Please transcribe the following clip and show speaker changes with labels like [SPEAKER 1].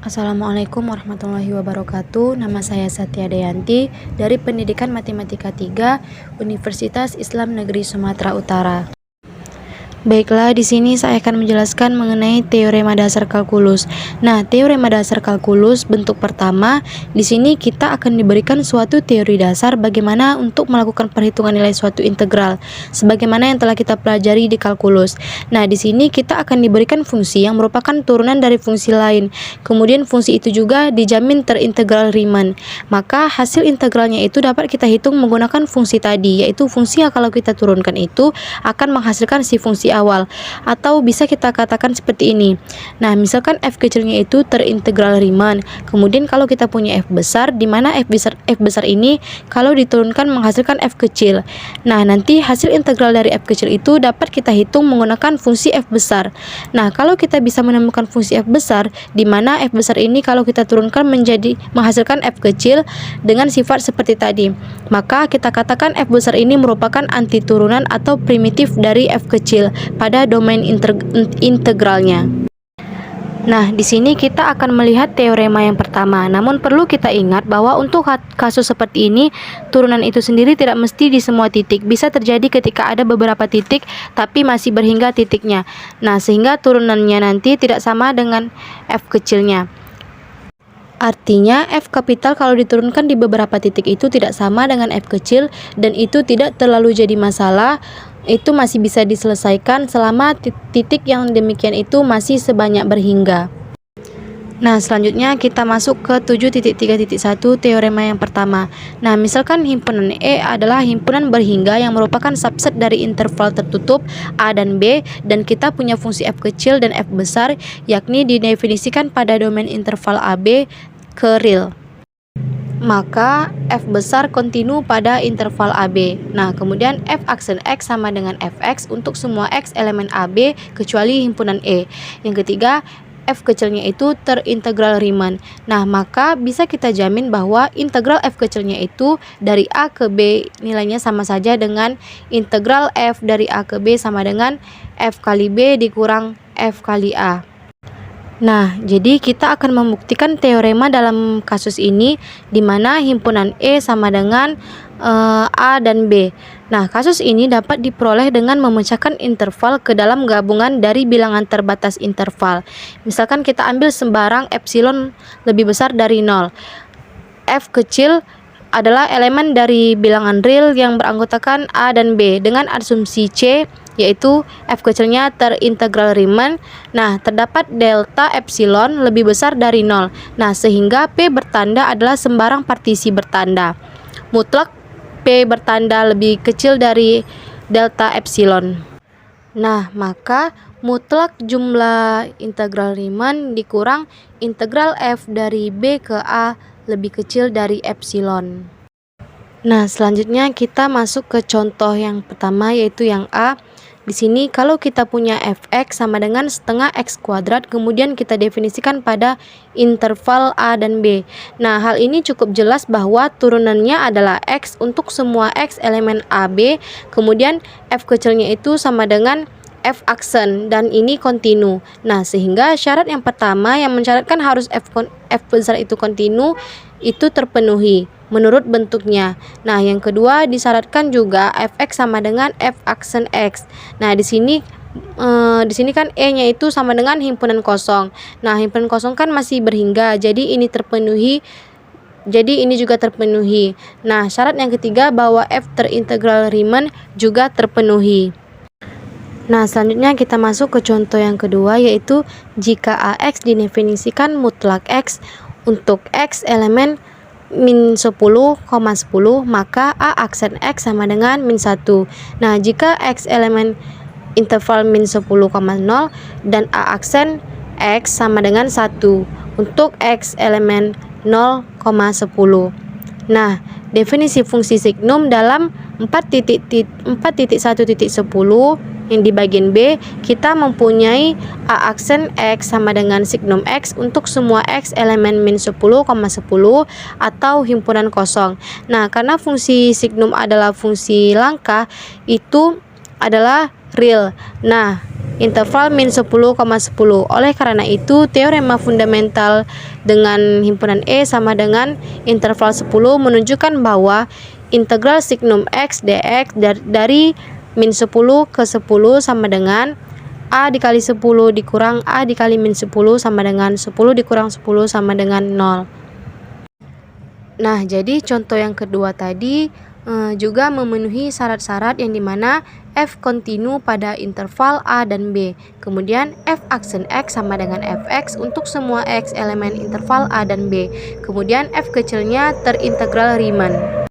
[SPEAKER 1] Assalamualaikum warahmatullahi wabarakatuh. Nama saya Satya Dayanti dari Pendidikan Matematika 3 Universitas Islam Negeri Sumatera Utara. Baiklah, di sini saya akan menjelaskan mengenai teorema dasar kalkulus. Nah, teorema dasar kalkulus bentuk pertama, di sini kita akan diberikan suatu teori dasar bagaimana untuk melakukan perhitungan nilai suatu integral, sebagaimana yang telah kita pelajari di kalkulus. Nah, di sini kita akan diberikan fungsi yang merupakan turunan dari fungsi lain. Kemudian fungsi itu juga dijamin terintegral Riemann. Maka hasil integralnya itu dapat kita hitung menggunakan fungsi tadi, yaitu fungsi yang kalau kita turunkan itu akan menghasilkan si fungsi awal, atau bisa kita katakan seperti ini. Nah, misalkan f kecilnya itu terintegral Riemann. Kemudian kalau kita punya f besar, di mana f besar ini kalau diturunkan menghasilkan f kecil. Nah, nanti hasil integral dari f kecil itu dapat kita hitung menggunakan fungsi f besar. Nah, kalau kita bisa menemukan fungsi f besar, di mana f besar ini kalau kita turunkan menjadi menghasilkan f kecil dengan sifat seperti tadi, maka kita katakan f besar ini merupakan antiturunan atau primitif dari f kecil pada domain integralnya. Nah, di sini kita akan melihat teorema yang pertama. Namun perlu kita ingat bahwa untuk kasus seperti ini, turunan itu sendiri tidak mesti di semua titik. Bisa terjadi ketika ada beberapa titik tapi masih berhingga titiknya. Nah, sehingga turunannya nanti tidak sama dengan f kecilnya. Artinya f kapital kalau diturunkan di beberapa titik itu tidak sama dengan f kecil, dan itu tidak terlalu jadi masalah. Itu masih bisa diselesaikan selama titik yang demikian itu masih sebanyak berhingga. Nah, selanjutnya kita masuk ke 7.3.1 teorema yang pertama. Nah, misalkan himpunan E adalah himpunan berhingga yang merupakan subset dari interval tertutup A dan B, dan kita punya fungsi f kecil dan f besar, yakni didefinisikan pada domain interval AB ke real. Maka f besar kontinu pada interval AB. Nah, kemudian f aksen x sama dengan fx untuk semua x elemen AB kecuali himpunan E. Yang ketiga, f kecilnya itu terintegral Riemann. Nah, maka bisa kita jamin bahwa integral f kecilnya itu dari A ke B nilainya sama saja dengan integral f dari A ke B sama dengan f kali B dikurang f kali A. Nah, jadi kita akan membuktikan teorema dalam kasus ini, di mana himpunan E sama dengan A dan B. Nah, kasus ini dapat diperoleh dengan memecahkan interval ke dalam gabungan dari bilangan terbatas interval. Misalkan kita ambil sembarang epsilon lebih besar dari 0. F kecil adalah elemen dari bilangan real yang beranggotakan A dan B dengan asumsi C, yaitu f kecilnya terintegral Riemann. Nah, terdapat delta epsilon lebih besar dari 0. Nah, sehingga P bertanda adalah sembarang partisi bertanda. Mutlak P bertanda lebih kecil dari delta epsilon. Nah, maka mutlak jumlah integral Riemann dikurang integral f dari B ke A lebih kecil dari epsilon. Nah, selanjutnya kita masuk ke contoh yang pertama, yaitu yang A. Di sini kalau kita punya fx sama dengan setengah x kuadrat, kemudian kita definisikan pada interval A dan B. Nah, hal ini cukup jelas bahwa turunannya adalah x untuk semua x elemen AB, kemudian f kecilnya itu sama dengan f aksen, dan ini kontinu. Nah, sehingga syarat yang pertama yang mensyaratkan harus f besar itu kontinu itu terpenuhi menurut bentuknya. Nah, yang kedua disyaratkan juga fx sama dengan f aksen x. Nah, di sini kan E-nya itu sama dengan himpunan kosong. Nah, himpunan kosong kan masih berhingga, jadi ini terpenuhi. Jadi ini juga terpenuhi. Nah, syarat yang ketiga bahwa f terintegral Riemann juga terpenuhi. Nah, selanjutnya kita masuk ke contoh yang kedua, yaitu jika AX didefinisikan mutlak X untuk X elemen min 10,10, maka A aksen X sama dengan min 1. Nah, jika X elemen interval min 10,0 dan A aksen X sama dengan 1 untuk X elemen 0,10. Nah, definisi fungsi signum dalam 4.1.10 yang di bagian B, kita mempunyai A aksen X sama dengan signum X untuk semua X elemen min 10,10 atau himpunan kosong. Nah, karena fungsi signum adalah fungsi langka, itu adalah real. Nah, interval min 10,10. Oleh karena itu, teorema fundamental dengan himpunan E sama dengan interval 10 menunjukkan bahwa integral signum x dx dari min 10 ke 10 sama dengan A dikali 10 dikurang A dikali min 10 sama dengan 10 dikurang 10 sama dengan 0. Nah, jadi contoh yang kedua tadi juga memenuhi syarat-syarat yang dimana f kontinu pada interval A dan B. Kemudian f aksen x sama dengan fx untuk semua x elemen interval A dan B. Kemudian f kecilnya terintegral Riemann.